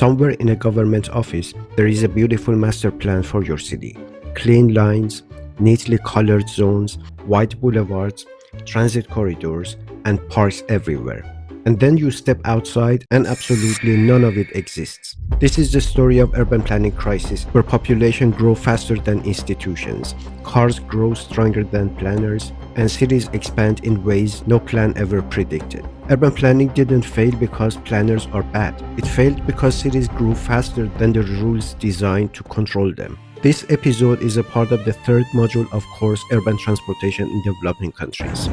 Somewhere in a government office, there is a beautiful master plan for your city. Clean lines, neatly colored zones, wide boulevards, transit corridors, and parks everywhere. And then you step outside and absolutely none of it exists. This is the story of urban planning crisis, where population grow faster than institutions, cars grow stronger than planners, and cities expand in ways no plan ever predicted. Urban planning didn't fail because planners are bad. It failed because cities grew faster than the rules designed to control them. This episode is a part of the third module of course Urban Transportation in Developing Countries.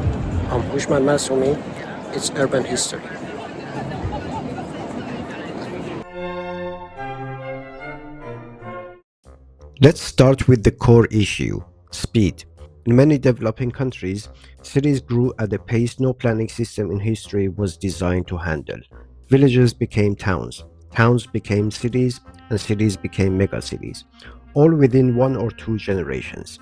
I'm Hushman Masumi. It's Urban History. Let's start with the core issue, speed. In many developing countries, cities grew at a pace no planning system in history was designed to handle. Villages became towns, towns became cities, and cities became megacities, all within 1 or 2 generations.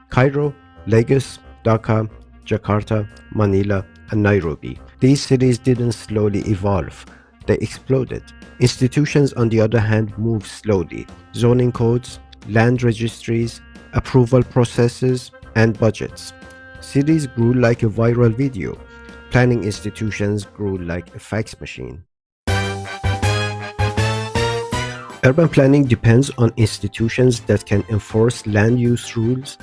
Cairo, Lagos, Dhaka, Jakarta, Manila, and Nairobi. These cities didn't slowly evolve, they exploded. Institutions, on the other hand, moved slowly. Zoning codes, land registries, approval processes, and budgets. Cities grew like a viral video. Planning institutions grew like a fax machine. Urban planning depends on institutions that can enforce land use rules,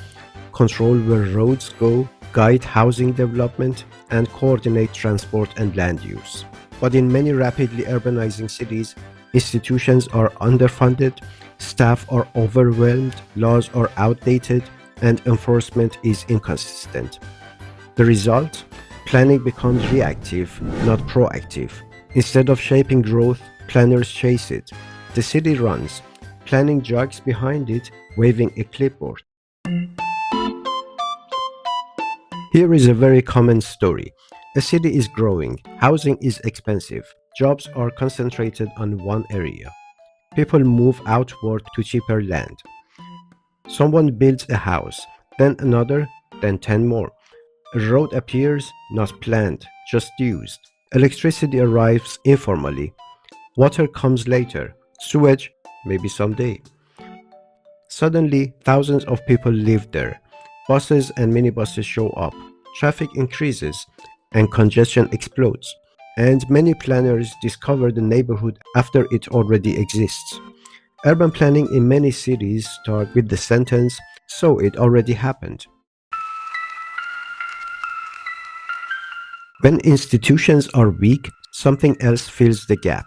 control where roads go, guide housing development, and coordinate transport and land use. But in many rapidly urbanizing cities, institutions are underfunded, staff are overwhelmed, laws are outdated, and enforcement is inconsistent. The result? Planning becomes reactive, not proactive. Instead of shaping growth, planners chase it. The city runs, planning jogs behind it, waving a clipboard. Here is a very common story. A city is growing, housing is expensive, jobs are concentrated on one area. People move outward to cheaper land. Someone builds a house, then another, then 10 more. A road appears, not planned, just used. Electricity arrives informally. Water comes later. Sewage, maybe someday. Suddenly, thousands of people live there. Buses and minibuses show up. Traffic increases, and congestion explodes. And many planners discover the neighborhood after it already exists. Urban planning in many cities starts with the sentence, "So it already happened." When institutions are weak, something else fills the gap.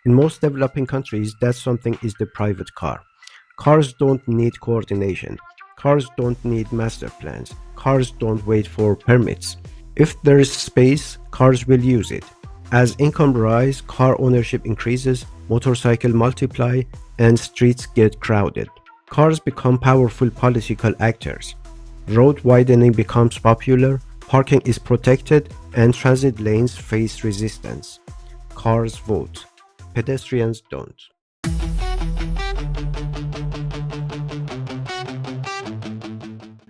In most developing countries, that something is the private car. Cars don't need coordination. Cars don't need master plans. Cars don't wait for permits. If there is space, cars will use it. As income rises, car ownership increases, motorcycles multiply, and streets get crowded. Cars become powerful political actors. Road widening becomes popular, parking is protected, and transit lanes face resistance. Cars vote. Pedestrians don't.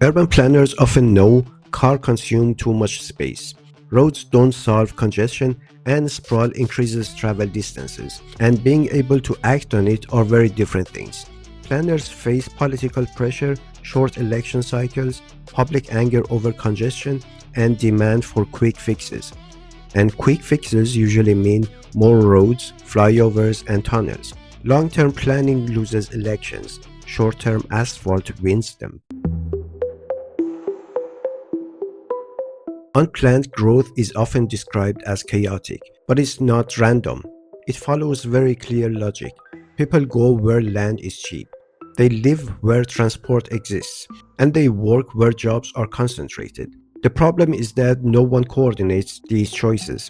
Urban planners often know cars consume too much space. Roads don't solve congestion, and sprawl increases travel distances. And being able to act on it are very different things. Planners face political pressure, short election cycles, public anger over congestion, and demand for quick fixes. And quick fixes usually mean more roads, flyovers, and tunnels. Long-term planning loses elections. Short-term asphalt wins them. Unplanned growth is often described as chaotic, but it's not random. It follows very clear logic. People go where land is cheap. They live where transport exists, and they work where jobs are concentrated. The problem is that no one coordinates these choices.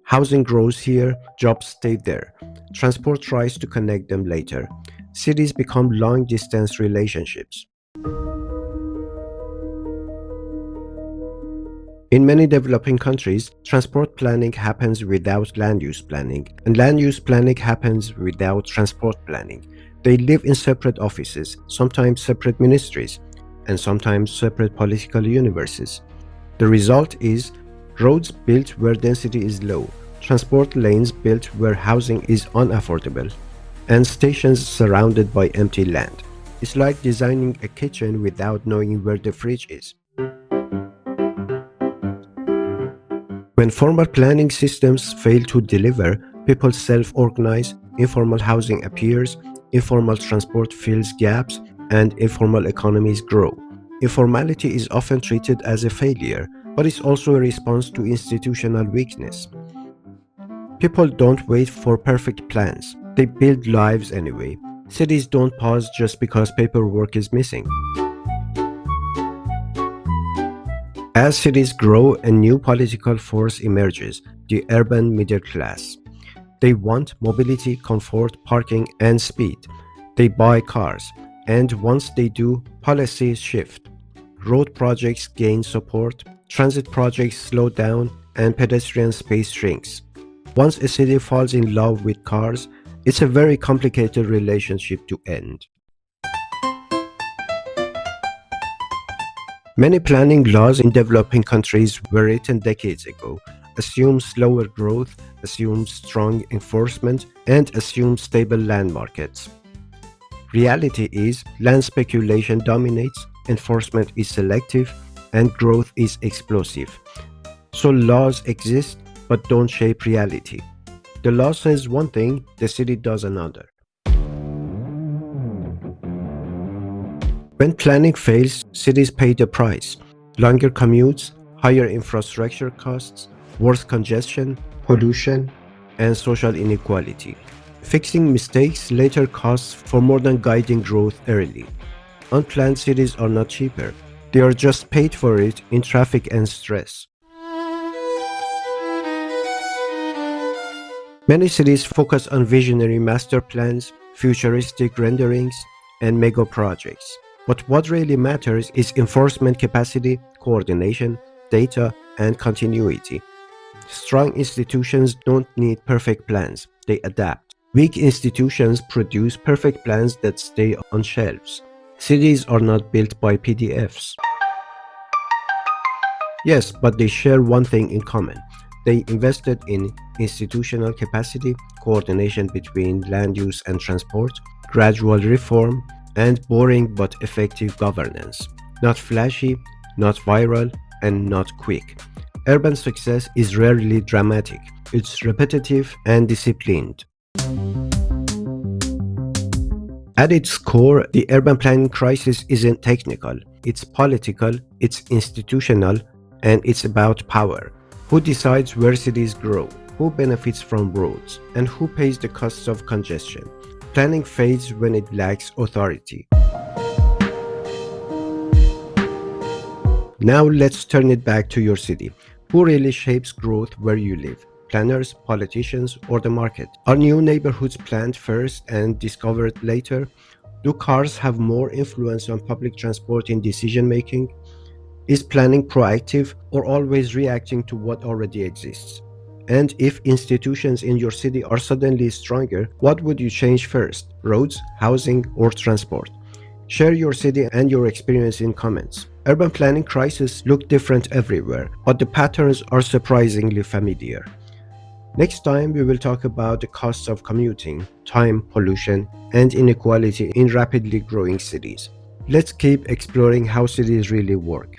Housing grows here, jobs stay there. Transport tries to connect them later. Cities become long-distance relationships. In many developing countries, transport planning happens without land use planning, and land use planning happens without transport planning. They live in separate offices, sometimes separate ministries, and sometimes separate political universes. The result is roads built where density is low, transport lanes built where housing is unaffordable, and stations surrounded by empty land. It's like designing a kitchen without knowing where the fridge is. When formal planning systems fail to deliver, people self-organize, informal housing appears, informal transport fills gaps, and informal economies grow. Informality is often treated as a failure, but it's also a response to institutional weakness. People don't wait for perfect plans. They build lives anyway. Cities don't pause just because paperwork is missing. As cities grow, a new political force emerges, the urban middle class. They want mobility, comfort, parking, and speed. They buy cars, and once they do, policies shift. Road projects gain support, transit projects slow down, and pedestrian space shrinks. Once a city falls in love with cars, it's a very complicated relationship to end. Many planning laws in developing countries were written decades ago, assume slower growth, assume strong enforcement, and assume stable land markets. Reality is, land speculation dominates, enforcement is selective, and growth is explosive. So laws exist, but don't shape reality. The law says one thing, the city does another. When planning fails, cities pay the price. Longer commutes, higher infrastructure costs, worse congestion, pollution, and social inequality. Fixing mistakes later costs for more than guiding growth early. Unplanned cities are not cheaper. They are just paid for it in traffic and stress. Many cities focus on visionary master plans, futuristic renderings, and mega projects. But what really matters is enforcement capacity, coordination, data, and continuity. Strong institutions don't need perfect plans, they adapt. Weak institutions produce perfect plans that stay on shelves. Cities are not built by PDFs. Yes, but they share one thing in common. They invested in institutional capacity, coordination between land use and transport, gradual reform, and boring but effective governance. Not flashy, not viral, and not quick. Urban success is rarely dramatic. It's repetitive and disciplined. At its core, the urban planning crisis isn't technical. It's political, it's institutional, and it's about power. Who decides where cities grow? Who benefits from roads? And who pays the costs of congestion? Planning fades when it lacks authority. Now let's turn it back to your city. Who really shapes growth where you live? Planners, politicians, or the market? Are new neighborhoods planned first and discovered later? Do cars have more influence on public transport in decision making? Is planning proactive or always reacting to what already exists? And if institutions in your city are suddenly stronger, what would you change first? Roads, housing, or transport? Share your city and your experience in comments. Urban planning crises look different everywhere, but the patterns are surprisingly familiar. Next time, we will talk about the costs of commuting, time, pollution, and inequality in rapidly growing cities. Let's keep exploring how cities really work.